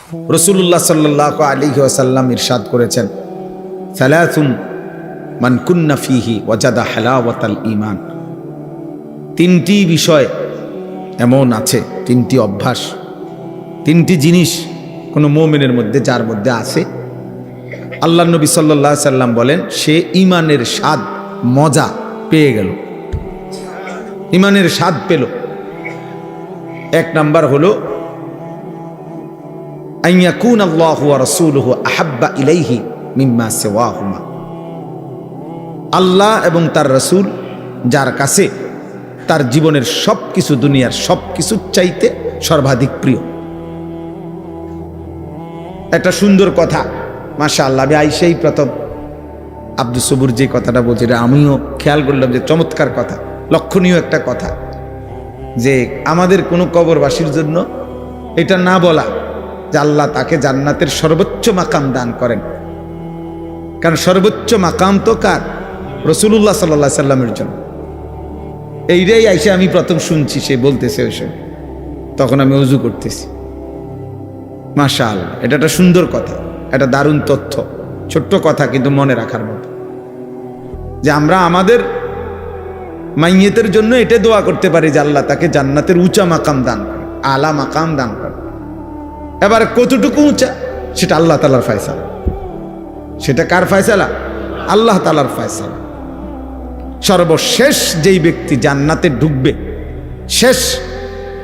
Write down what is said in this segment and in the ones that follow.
রাসূলুল্লাহ সাল্লাল্লাহু আলাইহি ওয়াসাল্লাম ইরশাদ করেছেন, সালাসুন মান কুন্না ফীহি ওয়াজাদা হালাওয়াতাল ঈমান। তিনটি বিষয় এমন আছে, তিনটি অভ্যাস, তিনটি জিনিস কোনো মুমিনের মধ্যে, যার মধ্যে আছে, আল্লাহর নবী সাল্লাল্লাহু আলাইহি সাল্লাম বলেন সে ঈমানের স্বাদ মজা পেয়ে গেল, ঈমানের স্বাদ পেল। এক নাম্বার হলো আইয়াকুন আল্লাহু ওয়া রাসূলুহু আহাব্বা ইলাইহি মিম্মা সিওয়াহুমা। আল্লাহ এবং তার রাসূল যার কাছে তার জীবনের সব কিছু, দুনিয়ার সব কিছুর চাইতে সর্বাধিক প্রিয়। একটা সুন্দর কথা, মাশাআল্লাহ। আমি আইসেই প্রথম আব্দুস সবুর যে কথাটা বলছে, আমিও খেয়াল করলাম যে চমৎকার কথা, লক্ষণীয় একটা কথা, যে আমাদের কোনো কবরবাসীর জন্য এটা না বলা যে আল্লাহ তাকে জান্নাতের সর্বোচ্চ মাকাম দান করেন। কারণ সর্বোচ্চ মাকাম তো কার? রাসূলুল্লাহ সাল্লাল্লাহু আলাইহি সাল্লামের জন্য। এইটাই আইসে আমি প্রথম শুনছি, সে বলতেছে ওই সময়, তখন আমি ওযু করতেছি। মাশাআল্লাহ, এটা একটা সুন্দর কথা, একটা দারুণ তথ্য, ছোট্ট কথা কিন্তু মনে রাখার মতো, যে আমরা আমাদের মাইয়েতের জন্য এটা দোয়া করতে পারি যে আল্লাহ তাকে জান্নাতের উঁচা মাকাম দান করে, আলা মাকাম দান করে। এবার কতটুকু উঁচা সেটা আল্লাহ তাআলার ফয়সালা। সেটা কার ফয়সালা? আল্লাহ তাআলার ফয়সালা। সর্বশেষ যেই ব্যক্তি জান্নাতে ঢুকবে, শেষ,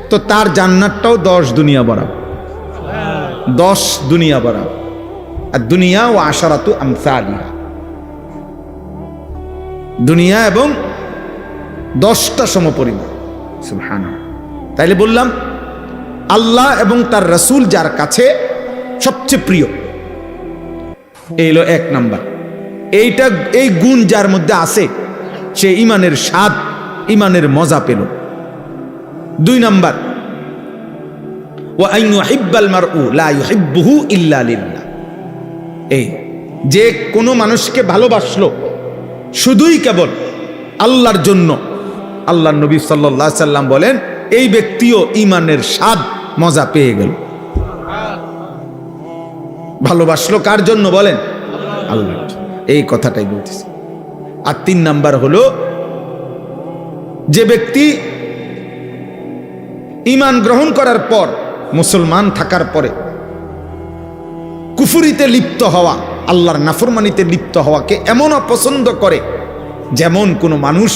তো তার জান্নাতটাও 10 দুনিয়া বরাবর, 10 দুনিয়া বরাবর। আর দুনিয়া ও আশারাতু আমসালিহা, দুনিয়া এবং 10টা সমপরিমাণ। সুবহানাল্লাহ। তাইলে বললাম আল্লাহ এবং তার রাসূল যার কাছে সবচেয়ে প্রিয়, এই হলো এক নাম্বার। এইটা, এই গুণ যার মধ্যে আছে, সে ঈমানের স্বাদ, ঈমানের মজা পেল। 2 নাম্বার, ওয়া আন ইউহিব্বাল মারউ লা ইউহিব্বুহু ইল্লা লিল্লাহ। এই যে কোনো মানুষকে ভালোবাসলো শুধুই কেবল আল্লাহর জন্য, আল্লাহর নবী সাল্লাল্লাহু আলাইহি সাল্লাম বলেন এই ব্যক্তিও ঈমানের স্বাদ মজা পেয়ে গেল। ভালোবাসলো কার জন্য বলেন? আল্লাহর জন্য। এই কথাটাই বলতেছি। আর 3 নাম্বার হলো, যে ব্যক্তি ঈমান গ্রহণ করার পর, মুসলমান থাকার পরে কুফরিতে লিপ্ত হওয়া, আল্লাহর নাফরমানিতে লিপ্ত হওয়াকে এমন অপছন্দ করে যেমন কোনো মানুষ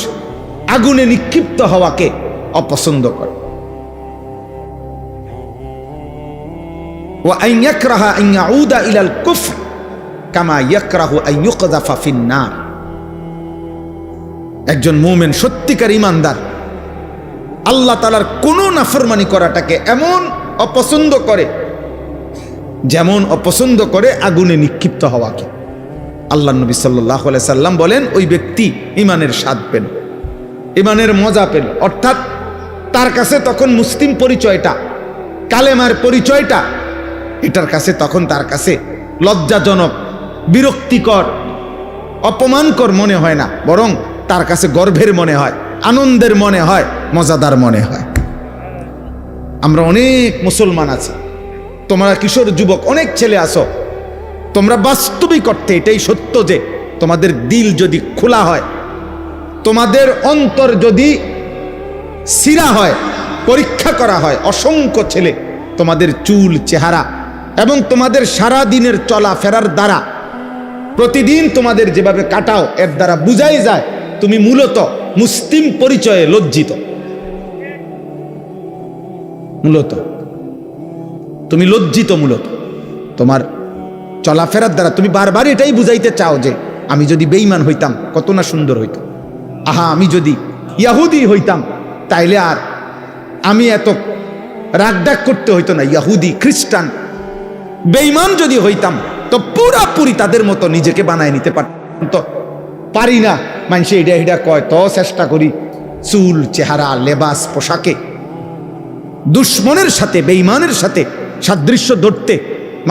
আগুনে নিক্ষিপ্ত হওয়াকে অপছন্দ করে। ওয়া আন ইয়াকরাহা আন ইয়াউদা ইলাল কুফর কামা ইয়াকরাহু আন ইউকযাফা ফিন নার। একজন মুমিন, সত্যিকার ঈমানদার, আল্লাহ তাআলার কোনো নাফরমানি করাটাকে এমন অপছন্দ করে যেমন অপছন্দ করে আগুনে নিক্ষিপ্ত হওয়াকে। আল্লাহর নবী সাল্লাল্লাহু আলাইহি সাল্লাম বলেন ওই ব্যক্তি ঈমানের স্বাদ পেল, ঈমানের মজা পেল। অর্থাৎ তার কাছে তখন মুসলিম পরিচয়টা, কালেমার পরিচয়টা, এটার কাছে তখন তার কাছে লজ্জাজনক, বিরক্তিকর, অপমানকর মনে হয় না, বরং তার কাছে গর্বের মনে হয়, আনন্দের মনে হয়, মজাদার মনে হয়। আমরা অনেক মুসলমান আছি, তোমরা কিশোর যুবক অনেক ছেলে আসো, তোমরা বাস্তবিক অর্থে এটাই সত্য যে তোমাদের দিল যদি খোলা হয়, তোমাদের অন্তর যদি সিরা হয়, পরীক্ষা করা হয়, অসংখ্য ছেলে তোমাদের চুল, চেহারা এবং তোমাদের সারা দিনের চলাফেরার দ্বারা, প্রতিদিন তোমাদের যেভাবে কাটাও, এর দ্বারা বুঝাই যায় তুমি মূলত মুসলিম পরিচয়ে লজ্জিত। মূলত তুমি লজ্জিত, মূলত তোমার চলাফেরার দ্বারা তুমি বারবার এটাই বুঝাইতে চাও যে আমি যদি বেঈমান হইতাম কত না সুন্দর হইতো, আহা আমি যদি ইহুদি হইতাম তাইলে আর আমি এত রাগডাক করতে হইতো না, ইহুদি, খ্রিস্টান, বেঈমান যদি হইতাম তো পুরাপুরি তাদের মতো নিজেকে বানায় নিতে পারতাম। তো পারি না, মানুষে এটা এটা কয়, তো চেষ্টা করি চুল, চেহারা, লেবাস, পোশাকে দুশ্মনের সাথে, বেঈমানের সাথে সাদৃশ্য ধরতে,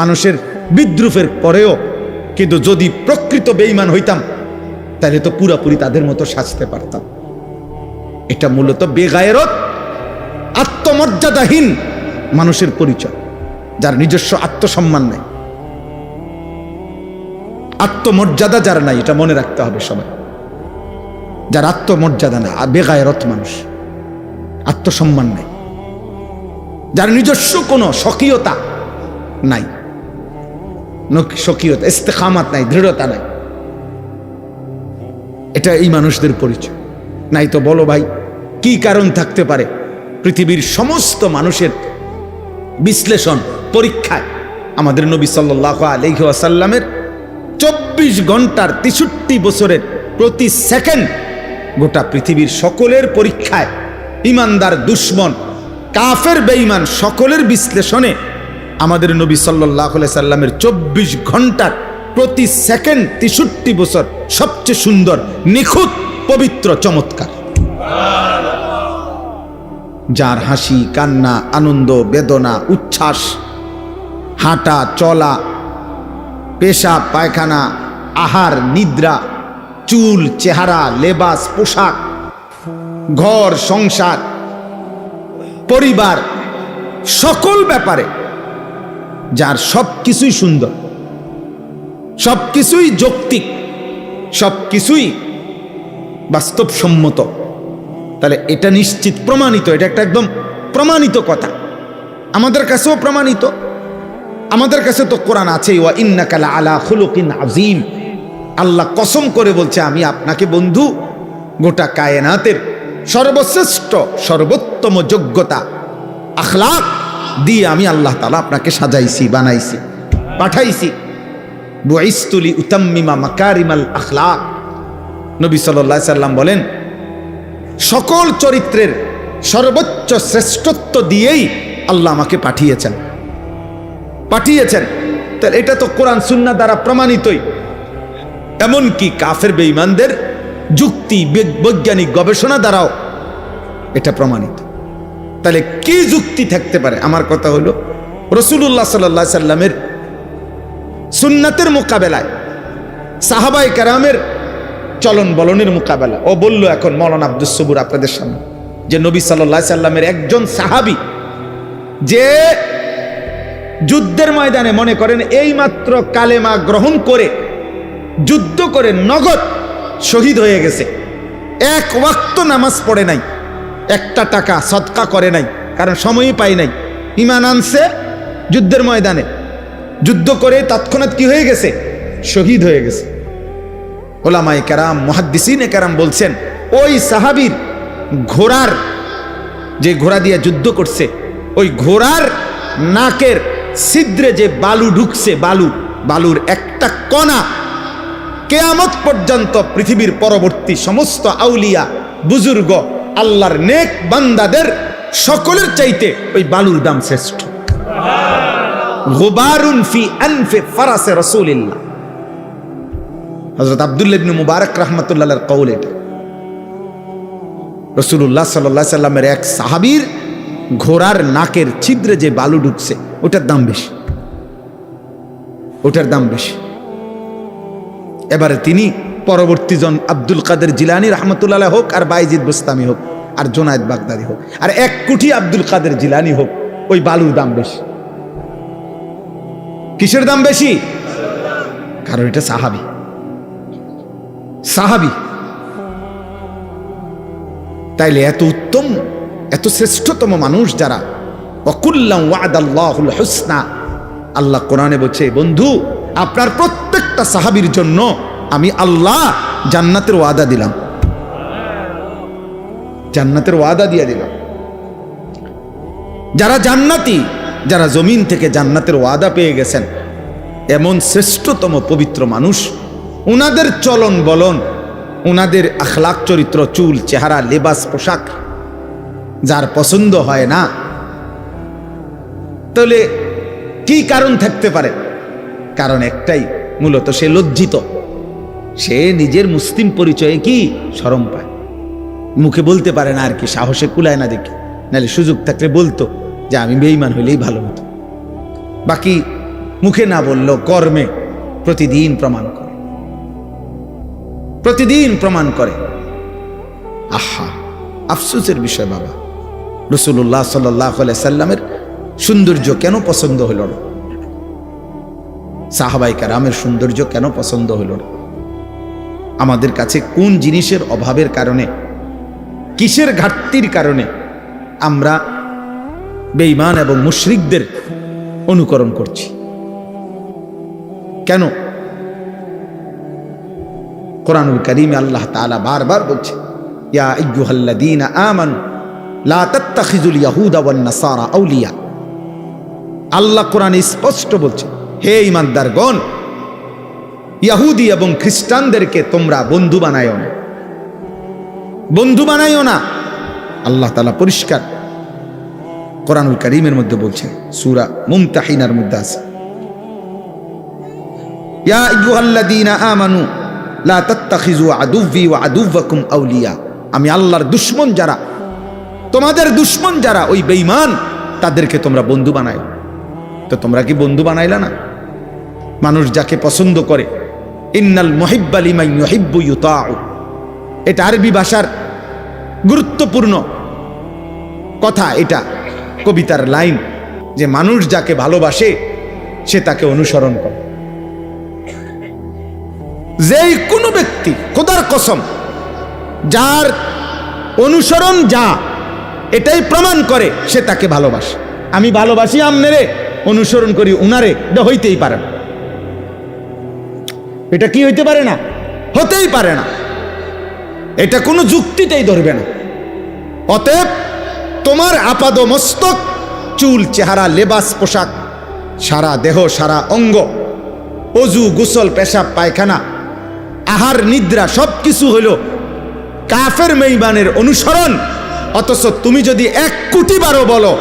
মানুষের বিদ্রুপের পরেও। কিন্তু যদি প্রকৃত বেঈমান হইতাম তাহলে তো পুরাপুরি তাদের মতো সাজতে পারতাম। এটা মূলত বেগায়রত, আত্মমর্যাদাহীন মানুষের পরিচয়। যার নিজস্ব আত্মসম্মান নাই, আত্মমর্যাদা যার নাই, এটা মনে রাখতে হবে সবাই। যার আত্মমর্যাদা না, বেগায়রত মানুষ, আত্মসম্মান নাই, যার নিজস্ব কোনো স্বকীয়তা নাই, স্বকীয়তা ইস্তেকামাত নাই, দৃঢ়তা নাই, এটা এই মানুষদের পরিচয়। নাই তো বলো ভাই, কি কারণ থাকতে পারে? পৃথিবীর সমস্ত মানুষের বিশ্লেষণ পরীক্ষায় আমাদের নবী সাল্লাল্লাহু আলাইহি ওয়াসাল্লামের 24 ঘন্টার 63 বছরের প্রতি সেকেন্ড গোটা পৃথিবীর সকলের পরীক্ষায়, ইমানদার দুশ্মন কাফের বেঈমান সকলের বিশ্লেষণে আমাদের নবী সাল্লাল্লাহু আলাইহি সাল্লামের 24 ঘন্টার প্রতি সেকেন্ড 63 বছর সবচেয়ে সুন্দর, নিখুঁত, পবিত্র, চমৎকার। যার হাসি, কান্না, আনন্দ, বেদনা, উচ্ছ্বাস, হাঁটা চলা, পেশাব পায়খানা, আহার নিদ্রা, চুল, চেহারা, লেবাস, পোশাক, ঘর সংসার, পরিবার, সকল ব্যাপারে যার সবকিছুই সুন্দর, সবকিছুই যৌক্তিক, সবকিছুই বাস্তবসম্মত, তাহলে এটা নিশ্চিত প্রমাণিত, এটা একটা একদম প্রমাণিত কথা, আমাদের কাছেও প্রমাণিত। আমাদের কাছে তো কোরআন আছে, ওয়া ইন্নাকা লাআলা খুলুকিন আযীম। আল্লাহ কসম করে বলছে, আমি আপনাকে বন্ধু গোটা কায়নাতের সর্বশ্রেষ্ঠ সর্বোত্তম যোগ্যতা আখলাক দিয়ে আমি আল্লাহ তাআলা আপনাকে সাজাইছি, বানাইছি, পাঠাইছি। বুইসতু লিউতাম্মিমা মাকারিমাল আখলাক। নবী সাল্লাল্লাহু আলাইহি সাল্লাম বলেন, সকল চরিত্রের সর্বোচ্চ শ্রেষ্ঠত্ব দিয়েই আল্লাহ আমাকে পাঠিয়েছেন। তাহলে এটা তো কোরআন সুন্নাহ দ্বারা প্রমাণিতই। এমনকি কাফের বেঈমানদের যুক্তি, বৈজ্ঞানিক গবেষণা দ্বারাও এটা প্রমাণিত। তাহলে কি যুক্তি থাকতে পারে? আমার কথা হলো, রাসূলুল্লাহ সাল্লাল্লাহু আলাইহি সাল্লামের সুন্নাতের মোকাবেলায় সাহাবায়ে কেরামের চলন বলনের মোকাবেলা। ও বলল এখন মাওলানা আব্দুস সবুর আপনাদের সামনে যে নবী সাল্লাল্লাহু আলাইহি সাল্লামের একজন সাহাবী যে যুদ্ধের ময়দানে মনে করেন এইমাত্র কালেমা গ্রহণ করে যুদ্ধ করে নগদ শহীদ হয়ে গেছে, এক ওয়াক্ত নামাজ পড়ে নাই, একটা টাকা সদকা করে নাই, কারণ সময়ই পাই নাই, ঈমান আনছে যুদ্ধের ময়দানে, যুদ্ধ করে তৎক্ষণাৎ কি হয়ে গেছে? শহীদ হয়ে গেছে। ওলামায়ে কেরাম, মুহাদ্দিসিনে কেরাম বলছেন, ওই সাহাবীর ঘোড়ার, যে ঘোড়া দিয়ে যুদ্ধ করছে, ওই ঘোড়ার নাকের ছিদ্রে যে বালু ঢুকছে, বালুর একটা কণা কিয়ামত পর্যন্ত পৃথিবীর পরবর্তী সমস্ত আউলিয়া, বুজুর্গ, আল্লাহর নেক বান্দাদের সকলের চাইতে ওই বালুর দাম শ্রেষ্ঠ। গুবারুন ফি আনফি ফারাসে রাসূলিল্লাহ। হযরত আব্দুল্লাহ ইবনে মুবারক রাহমাতুল্লাহ আলাইহির কওল এটা। রাসূলুল্লাহ সাল্লাল্লাহু আলাইহি সাল্লামের এক সাহাবীর ঘোড়ার নাকের ছিদ্রে যে বালু ঢুকছে, ওটার দাম বেশি, ওটার দাম বেশি। এবারে তিনি পরবর্তী জন আব্দুল কাদের জিলানী রাহমাতুল্লাহ আলাইহি হোক, আর বাইজিদ বুস্তামি হোক, আর জুনায়েদ বাগদাদি হোক, আর 1 কোটি আব্দুল কাদের জিলানী হোক, ওই বালুর দাম বেশি। কিসের দাম বেশি? কারণ এটা সাহাবী। তাইলে এত উত্তম, এত শ্রেষ্ঠতম মানুষ যারা, ওয়াকুল্লাম ওয়াদাল্লাহুল হুসনা, আল্লাহ কোরআনে বলছে, বন্ধু আপনার প্রত্যেকটা সাহাবীর জন্য আমি আল্লাহ জান্নাতের ওয়াদা দিলাম, জান্নাতের ওয়াদা দিয়ে দিলাম। যারা জান্নাতি, যারা জমিন থেকে জান্নাতের ওয়াদা পেয়ে গেছেন, এমন শ্রেষ্ঠতম পবিত্র মানুষ, উনাদের চলন বলন, উনাদের আখলাক চরিত্র, চুল, চেহারা, লেবাস, পোশাক যার পছন্দ হয় না, তাহলে কি কারণ থাকতে পারে? কারণ একটাই, মূলত সে লজ্জিত, সে নিজের মুসলিম পরিচয়ে কি শরম পায়, মুখে বলতে পারে না আর কি, সাহসে কুলায় না দেখি, নাহলে সুযোগ থাকলে বলতো যে আমি বেঈমান হইলেই ভালো হতো। বাকি মুখে না বললেও কর্মে প্রতিদিন প্রমাণ করে, প্রতিদিন প্রমাণ করে। আহা, আফসোসের বিষয় বাবা, রাসূলুল্লাহ সাল্লাল্লাহু আলাইহি সাল্লামের সৌন্দর্য কেন পছন্দ হইল না? সাহাবায়ে কেরামের সৌন্দর্য কেন পছন্দ হইল না? আমাদের কাছে কোন জিনিসের অভাবের কারণে, কিসের ঘাটতির কারণে আমরা বেঈমান এবং মুশরিকদের অনুকরণ করছি? কেন? কোরআনুল কারীমে আল্লাহ তাআলা বারবার বলছে, ইয়া আইয়ুহাল্লাযীনা আমানু লা তাত্তাখিযুল ইয়াহুদা ওয়ান নাসারা আউলিয়া। আল্লাহ কোরআনে স্পষ্ট বলছে, হে ঈমানদারগণ, ইহুদি এবং খ্রিস্টানদেরকে তোমরা বন্ধু বানায়ো না, বন্ধু বানায়ো না। আল্লাহ তাআলা পরিষ্কার কোরআনুল কারীমের মধ্যে বলছেন, সূরা মুমতাহিনার মধ্যে আছে, ইয়া আইয়ুহাল্লাযীনা আমানু লা তাত্তাখিযু আদুव्বি ওয়া আদুव्বাকুম আউলিয়া। আমি আল্লাহর দুশমন যারা, তোমাদের দুশমন যারা, ওই বেঈমান, তাদেরকে তোমরা বন্ধু বানায়। তো তোমরা কি বন্ধু বানাইলা না? মানুষ যাকে পছন্দ করে, ইন্নাল মুহিব্বা লিমান ইউহিব্বু ইউতাউ, এটা আরবি ভাষার গুরুত্বপূর্ণ কথা। এটা কবিতার লাইন যে মানুষ যাকে ভালোবাসে সে তাকে অনুসরণ করে। যেই কোনো ব্যক্তি, খোদার কসম, যার অনুসরণ যা এটাই প্রমাণ করে সে তাকে ভালোবাসে। আমি ভালোবাসি আমনেরে, অনুসরণ করি উনারে, এটা হইতেই পারে না। এটা কি হইতে পারে না? হতেই পারে না। এটা কোনো যুক্তিতেই ধরবে না। অতএব তোমার আপাদ মস্তক, চুল, চেহারা, লেবাস, পোশাক, সারা দেহ, সারা অঙ্গ, অজু, গোসল, পেশাব, পায়খানা, আহার, নিদ্রা, সব কিছু হইল কাফের বেঈমানের অনুসরণ। অথচ তুমি যদি 1 কোটি বারও বলো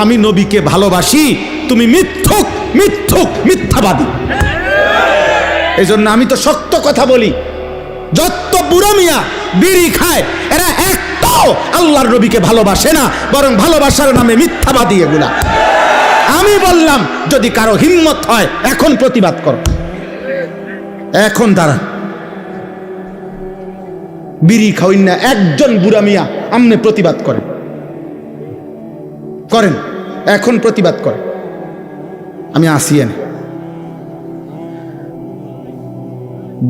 আমি নবীকে ভালোবাসি, তুমি মিথ্যুক, মিথ্যুক, মিথ্যাবাদী। এই জন্য আমি তো শক্ত কথা বলি, যত বুড়ো মিয়া বিড়ি খায় এরা একটাও আল্লাহর নবীকে ভালোবাসে না, বরং ভালোবাসার নামে মিথ্যাবাদী এগুলা। আমি বললাম যদি কারো হিম্মত হয় এখন প্রতিবাদ করো, এখন দাঁড়ান। বিড়ি খাওয়াই না একজন বুড়া মিয়া আমনে প্রতিবাদ করেন, করেন, এখন প্রতিবাদ করেন। আমি আসি এনে।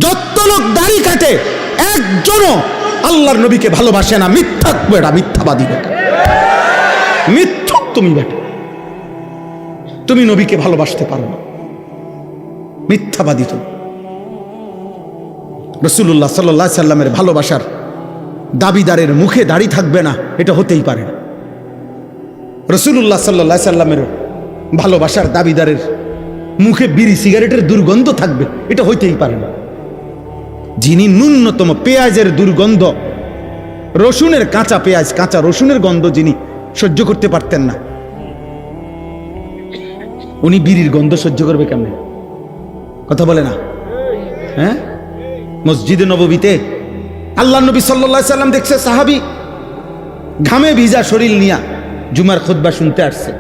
যত লোক দাড়ি কাটে একজনও আল্লাহর নবীকে ভালোবাসে না। মিথ্যাক বেটা, মিথ্যাবাদী বেটা, মিথ্যুক তুমি বেটা। তুমি নবীকে ভালোবাসতে পারো না, মিথ্যাবাদী তুমি। রাসূলুল্লাহ সাল্লাল্লাহু আলাইহি সাল্লামের ভালোবাসার দাবিদারের মুখে দাড়ি থাকবে না, এটা হতেই পারে না। রাসূলুল্লাহ সাল্লাল্লাহু আলাইহি সাল্লামের ভালোবাসার দাবিদারের মুখে বিড়ি সিগারেটের দুর্গন্ধ থাকবে, এটা হইতেই পারে না। যিনি ন্যূনতম পেঁয়াজের দুর্গন্ধ, রসুনের, কাঁচা পেঁয়াজ, কাঁচা রসুনের গন্ধ যিনি সহ্য করতে পারতেন না, উনি বিড়ির গন্ধ সহ্য করবে কেমনে? কথা বলে না? হ্যাঁ, মসজিদে নববীতে আল্লাহ নবী সাল্লাল্লাহু আলাইহি সাল্লাম দেখছে সাহাবী ঘামে ভিজা শরীর নিয়া জুমার খুতবা শুনতে আসছে।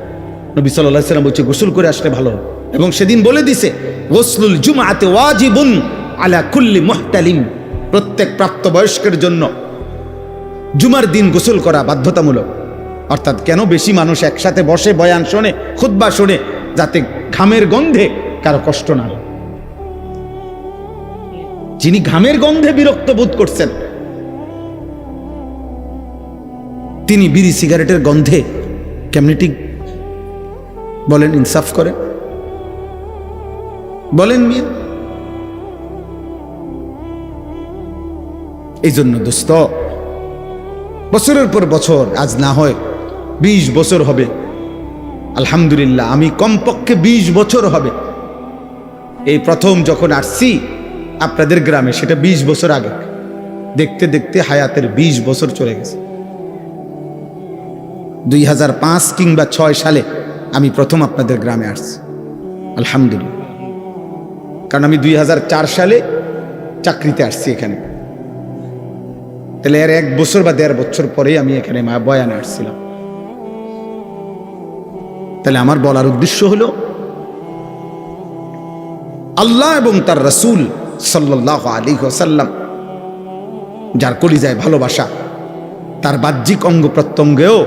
নবী সাল্লাল্লাহু আলাইহি সাল্লাম বলছে গোসল করে আসলে ভালো। এবং সেদিন বলে দিছে গোসলুল জুমআতি ওয়াজিবুন আলা কুল্লি মুহতালিম, প্রত্যেক প্রাপ্তবয়স্কের জন্য জুমার দিন গোসল করা বাধ্যতামূলক। অর্থাৎ কেন? বেশি মানুষ একসাথে বসে বয়ান শোনে, খুতবা শোনে, যাতে ঘামের গন্ধে কারো কষ্ট না হয়। যিনি ঘামের গন্ধে বিরক্ত বোধ করছেন, তিনি বিড়ি সিগারেটের গন্ধে কেমনি ঠিক বলেন? ইনসাফ করে বলেন মিয়া। এই জন্য দোস্ত, বছরের পর বছর, আজ না হয় 20 বছর হবে, আলহামদুলিল্লাহ, আমি কমপক্ষে 20 বছর হবে এই প্রথম যখন আসছি আপনাদের গ্রামে, সেটা 20 বছর আগে। দেখতে দেখতে হায়াতের 20 বছর চলে গেছে। 2005 কিংবা 6 সালে আমি প্রথম আপনাদের গ্রামে আসছি, আলহামদুলিল্লাহ। কারণ আমি 2004 সালে চাকরিতে আসছি এখানে। তাহলে এর 1 বছর বা 1.5 বছর পরেই আমি এখানে বয়ানে আসছিলাম। তাহলে আমার বলার উদ্দেশ্য হলো আল্লাহ এবং তার রাসূল সাল্লাল্লাহু আলাইহি ওয়াসাল্লাম যার কলিজায় ভালোবাসা, তার বাহ্যিক অঙ্গ প্রত্যঙ্গেও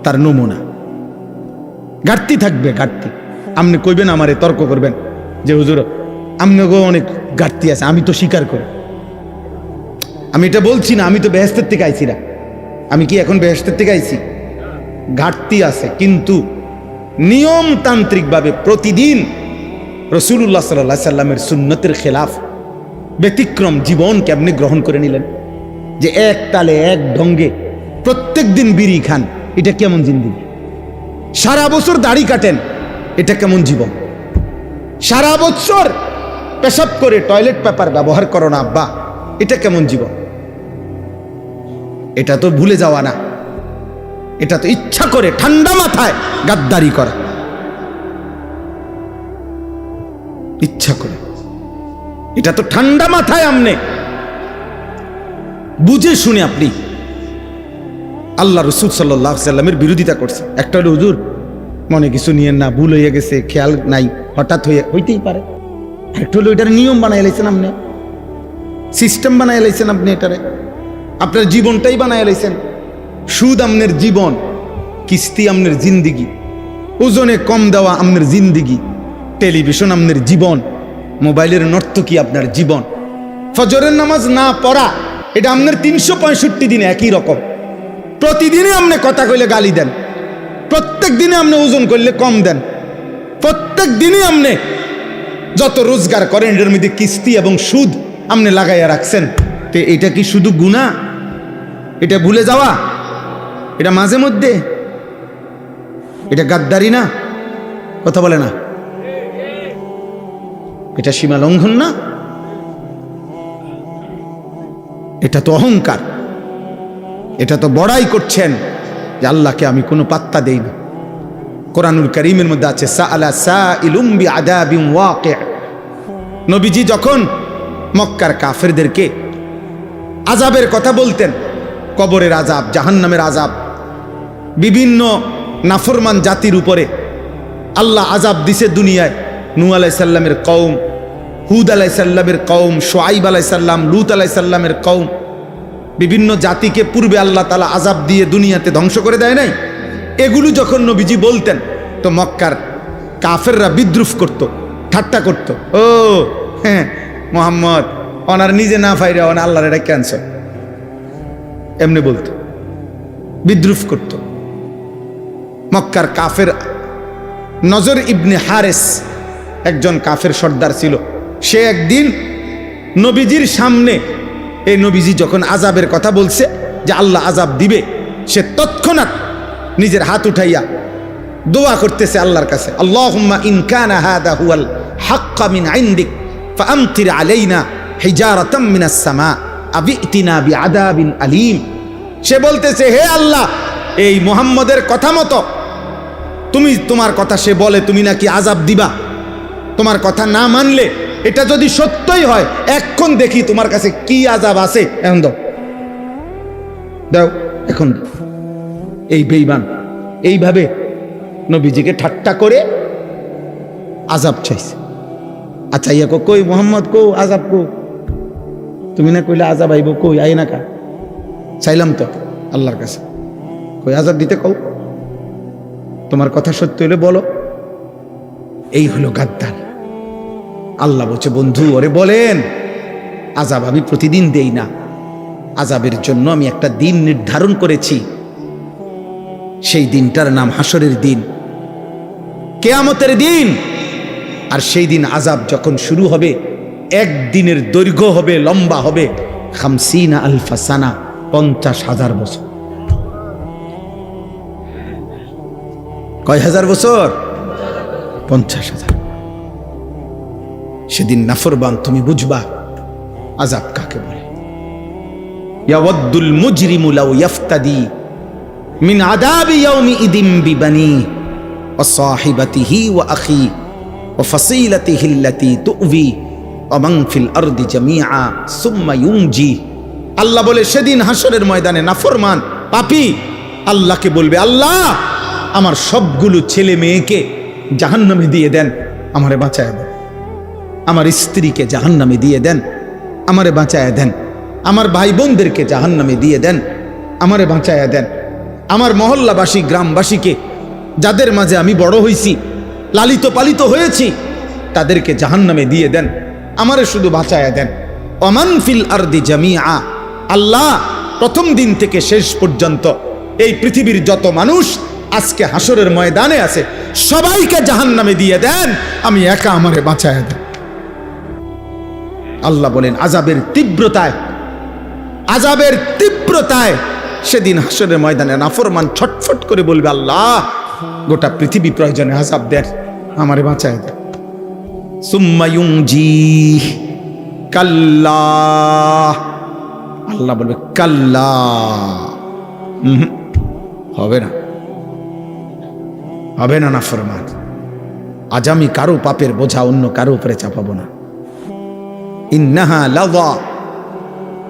তার নমুনা। ঘাটতি থাকবে, ঘাটতি। আপনি কইবেন, আমারে তর্ক করবেন যে হুজুর আপনাকেও অনেক ঘাটতি আছে, আমি তো স্বীকার করি। আমি এটা বলছি না, আমি তো বেহেশতের থেকে আইছি না। আমি কি এখন বেহেশতের থেকে আইছি? ঘাটতি আছে, কিন্তু নিয়মতান্ত্রিকভাবে প্রতিদিন রাসূলুল্লাহ সাল্লাল্লাহু আলাইহি সাল্লামের সুন্নতের খেলাফ ব্যতিক্রম জীবন কেমনে গ্রহণ করে নিলেন, যে এক তালে এক ঢঙ্গে প্রত্যেক দিন বিড়ি খান, এটা কেমন জিন্দেগি? সারা বছর দাড়ি কাটেন, এটা কেমন জীবন? সারা বছর পেশাব করে টয়লেট পেপার ব্যবহার করো না আব্বা, এটা কেমন জীবন? এটা তো ভুলে যাওয়া না, এটা তো ইচ্ছা করে ঠান্ডা মাথায় গাদ্দারি করা, ইচ্ছা করে। এটা তো ঠান্ডা মাথায় আমনে বুঝে শুনে আপনি আল্লাহ রাসূল সাল্লাল্লাহু আলাইহি সাল্লামের বিরোধিতা করছে। একটা হলো হুজুর মনে কিছু নিয়েন না, ভুল হয়ে গেছে, খেয়াল নাই, হঠাৎ হইতেই পারে। আরেকটা হলো এটার নিয়ম বানাই লাইছেন আপনি, সিস্টেম বানাই লাইছেন আপনি, এটারে আপনার জীবনটাই বানাই লাইছেন। সুদ আমনের জীবন, কিস্তি আমনের জিন্দিগি, ওজনে কম দেওয়া আমনের জিন্দিগি, টেলিভিশন আমনের জীবন, মোবাইলের নর্তকী আপনার জীবন, ফজরের নামাজ না পড়া এটা আপনার 365 দিনে একই রকম। প্রতিদিনই আপনি কথা কইলে গালি দেন, প্রত্যেক দিনে আপনি ওজন করলে কম দেন, প্রত্যেক দিনই আপনি যত রোজগার করেন এর মধ্যে কিস্তি এবং সুদ আপনি লাগাইয়া রাখছেন। তো এটা কি শুধু গুনাহ? এটা ভুলে যাওয়া? এটা মাঝে মধ্যে? এটা গাদ্দারি না? কথা বলে না? এটা সীমা লঙ্ঘন না? এটা তো অহংকার, এটা তো বড়াই করছেন যে আল্লাহকে আমি কোনো পাত্তা দেই না। কোরআনুল কারীমের মধ্যে আছে সাআলা সাইলুম বিআযাবিন ওয়াকি'। নবীজি যখন মক্কার কাফেরদেরকে আযাবের কথা বলতেন, কবরের আযাব, জাহান্নামের আযাব, বিভিন্ন নাফরমান জাতির উপরে আল্লাহ আযাব দিছে দুনিয়ায়। নূহ আলাইহিস সালামের কওম, হুদ আলাইহিস সালামের কওম, শুআইব আলাইহিস সালাম, লূত আলাইহিস সালামের কওম, বিভিন্ন জাতিকে পূর্বে আল্লাহ তাআলা আযাব দিয়ে দুনিয়াতে ধ্বংস করে দেয় নাই? এগুলো যখন নবীজি বলতেন তো মক্কার কাফেররা বিদ্রুপ করত, ঠাট্টা করত। ও হ্যাঁ, মুহাম্মদ ওনার নিজে না ফাইরা ওনা আল্লাহর এটা ক্যান্সার, এমনি বলতো, বিদ্রুপ করত। মক্কার কাফের নজর ইবনে হারেস একজন কাফের সর্দার ছিল। সে একদিন নবীজির সামনে, এই নবীজি যখন আযাবের কথা বলছে যে আল্লাহ আযাব দিবে, সে তৎক্ষণাৎ নিজের হাত উঠাইয়া দোয়া করতেছে আল্লাহর কাছে, আল্লাহুম্মা ইন কানা হাদা হুয়াল হাক্কা মিন ইনদিক ফাআমতির আলাইনা হিজারাতাম মিনাস সামা আবিতিনা বিআযাবিন আলীম। সে বলতেছে, হে আল্লাহ, এই মুহাম্মদের কথা মতো তুমি, তোমার কথা সে বলে তুমি নাকি আযাব দিবা, তোমার কথা না মানলে এটা যদি সত্যই হয় এখন দেখি তোমার কাছে কি আযাব আছে, এখন দাও দাও এখন দাও। এই বেঈমান এইভাবে নবীজিকে ঠাট্টা করে আযাব চাইছে। আচ্ছা ইয়া কই মুহাম্মদ কো আযাব কো, তুমি না কইলে আযাব আইব, কই আই না কা? চাইলাম তো আল্লাহর কাছে, কই আযাব দিতে কও, তোমার কথা সত্য হলে বলো। এই হলো গাদ্দার। আল্লাহ বলছে, বন্ধু ওরে বলেন আযাব আমি প্রতিদিন দেই না, আযাবের জন্য আমি একটা দিন নির্ধারণ করেছি। সেই দিনটার নাম হাসরের দিন, কিয়ামতের দিন। আর সেই দিন আযাব যখন শুরু হবে, একদিনের দৈর্ঘ্য হবে, লম্বা হবে 50 আলফা সানা, 50,000 বছর। কয় হাজার বছর? 50,000। সেদিন নাফরমান তুমি বুঝবা আযাব কাকে বলে। ইয়াওয়াদ্দুল মুজরিমু লাউ ইফতাদি মিন আযাবি ইয়াউমিইদিন বিবানি ওয়া সাহিবাতিহি ওয়া আখি ওয়া ফাসিলাতিহি আল্লাতী তু'বি ওয়া মান ফিল আরদি জামিআ সুম্মা ইউনজি। আল্লাহ বলে সেদিন হাসরের ময়দানে নাফরমান পাপী আল্লাহকে বলবে, আল্লাহ আমার সবগুলো ছেলে মেয়েকে জাহান্নামে দিয়ে দেন, আমারে বাঁচায় দেন। আমার স্ত্রীকে জাহান্নামে দিয়ে দেন, আমারে বাঁচায় দেন। আমার ভাই বোনদেরকে জাহান্নামে দিয়ে দেন, আমারে বাঁচায় দেন। আমার মহল্লাবাসী গ্রামবাসীকে যাদের মাঝে আমি বড় হয়েছি, লালিত পালিত হয়েছি, তাদেরকে জাহান্নামে দিয়ে দেন, আমারে শুধু বাঁচায়া দেন। ওমান ফিল আরদি জামিআ, আল্লাহ প্রথম দিন থেকে শেষ পর্যন্ত এই পৃথিবীর যত মানুষ আজকে হাসরের ময়দানে আছে, সবাইকে জাহান্নামে দিয়ে দেন, আমি একা আমারে বাঁচায়া দেন। আল্লাহ বলেন আযাবের তীব্রতায় সেদিন হাসরের ময়দানে নাফরমান ছটফট করে বলবে, আল্লাহ গোটা পৃথিবী প্রয়োজনে আযাব দেন, আমারে বাঁচায় দেন। সুম্মা ইউনজি, কাল্লা, আল্লাহ বলবে কাল্লা, হবে না নাফরমান, আজ আমি কারো পাপের বোঝা অন্য কারো উপরে চাপাবো না। ইন্নাহা লাযা,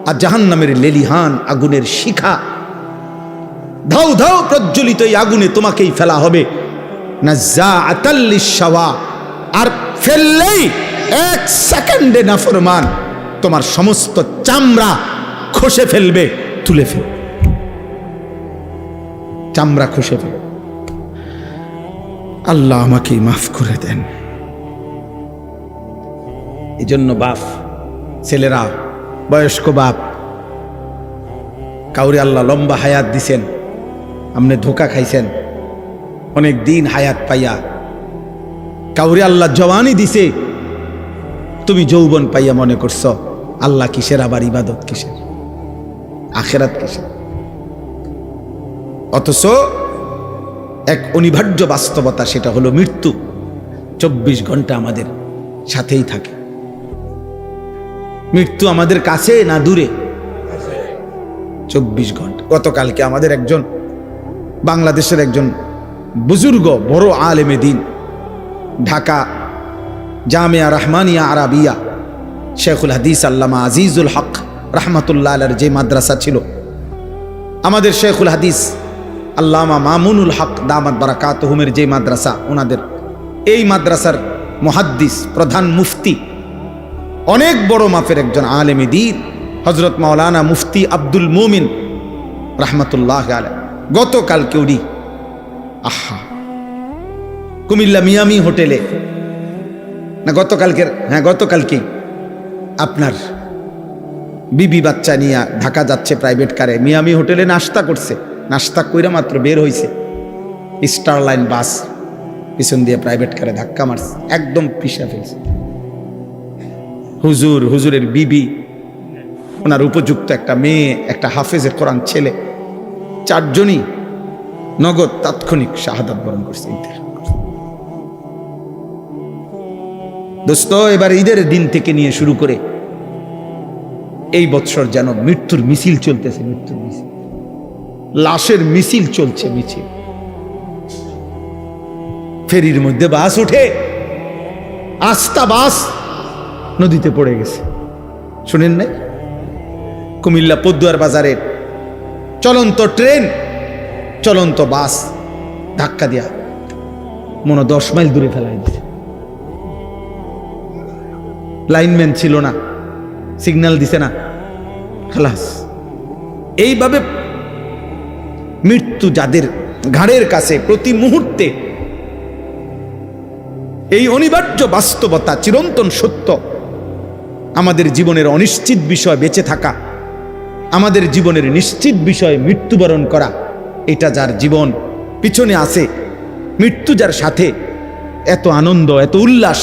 আর জাহান্নামের লেলিহান আগুনের শিখা, ধাউ ধাউ প্রজ্বলিত এই আগুনে তোমাকেই ফেলা হবে। নাযাআতাল লিশাওয়া, আর ফেললেই এক সেকেন্ডে নাফরমান তোমার সমস্ত চামড়া খসে ফেলবে, তুলে ফেলবে, চামড়া খসে ফেলবে। আল্লাহ আমাকে মাফ করে দেন। এই জন্য বাপ, ছেলেরা, বয়স্ক বাপ, কাউরে আল্লাহ লম্বা হায়াত দিছেন, আপনি ধোকা খাইছেন অনেক দিন হায়াত পাইয়া। কাউরে আল্লাহ জওয়ানি দিছে, তুমি যৌবন পাইয়া মনে করছ আল্লাহ কিসের, আবার ইবাদত কিসের, আখিরাত কিসের। অথচ এক অনিবার্য বাস্তবতা, সেটা হলো মৃত্যু 24 ঘন্টা আমাদের সাথেই থাকে। মৃত্যু আমাদের কাছে না দূরে? 24 ঘন্টা। গতকালকে আমাদের একজন বাংলাদেশের একজন বুজুর্গ বড় আলেমে দিন, ঢাকা জামিয়া রহমানিয়া আরাবিয়া শেখুল হাদিস আল্লামা আজিজুল হক রহমতুল্লাহ আলাইহির যে মাদ্রাসা ছিল, আমাদের শেখুল হাদিস আল্লামা মামুনুল হক দামাত বারাকাতুহুমের যে মাদ্রাসা, ওনাদের এই মাদ্রাসার মুহাদ্দিস, প্রধান মুফতি, অনেক বড় মাপের একজন আলেমে দ্বীন হযরত মাওলানা মুফতি আব্দুল মুমিন রহমতুল্লাহ আলাইহি গতকালকে উনি কুমিল্লা মিয়ামি হোটেলে, না গতকালকেই আপনার বিবি বাচ্চা নিয়ে ঢাকা যাচ্ছে প্রাইভেট কারে, মিয়ামি হোটেলে নাস্তা করছে, নাস্তা কইরা মাত্র বের হইছে, স্টারলাইন বাস পিছন দিয়ে প্রাইভেট কারে ধাক্কা মারছে, একদম পিষা ফেলছে। হুজুরের বিবি, ওনার উপযুক্ত একটা মেয়ে, একটা হাফেজের কোরআন ছেলে, 4 জনই নগদ তাৎক্ষণিক শাহাদাত বরণ করছে। দোস্ত, এবার ঈদের দিন থেকে নিয়ে শুরু করে এই বৎসর যেন মৃত্যুর মিছিল চলতেছে, মৃত্যুর মিছিল, লাশের মিছিল চলছে, মিছিল। ফেরির মধ্যে বাস উঠে, আস্তা বাস নদীতে পড়ে গেছে, শুনেন নাই? কুমিল্লা পদ্মুয়ার বাজারের চলন্ত ট্রেন, চলন্ত বাস ধাক্কা দিয়া মনে 10 মাইল দূরে ফেলাই দিছে। লাইনম্যান ছিল না, সিগন্যাল দিছে না, খালাস। এইভাবে মৃত্যু যাদের ঘাড়ের কাছে প্রতি মুহূর্তে, এই অনিবার্য বাস্তবতা, চিরন্তন সত্য, আমাদের জীবনের অনিশ্চিত বিষয় বেঁচে থাকা, আমাদের জীবনের নিশ্চিত বিষয় মৃত্যুবরণ করা, এটা যার জীবন পিছনে আছে, মৃত্যু যার সাথে, এত আনন্দ, এত উল্লাস,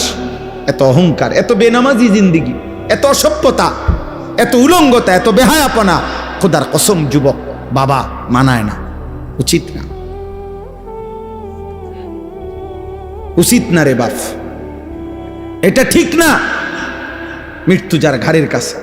এত অহংকার, এত বেনামাজি জিন্দিগি, এত অসভ্যতা, এত উলঙ্গতা, এত বেহায়াপনা, খোদার কসম যুবক বাবা মানায় না, উচিত না, উচিত না রে বাপ, এটা ঠিক না। মৃত্যু যার ঘাড়ের কাছে,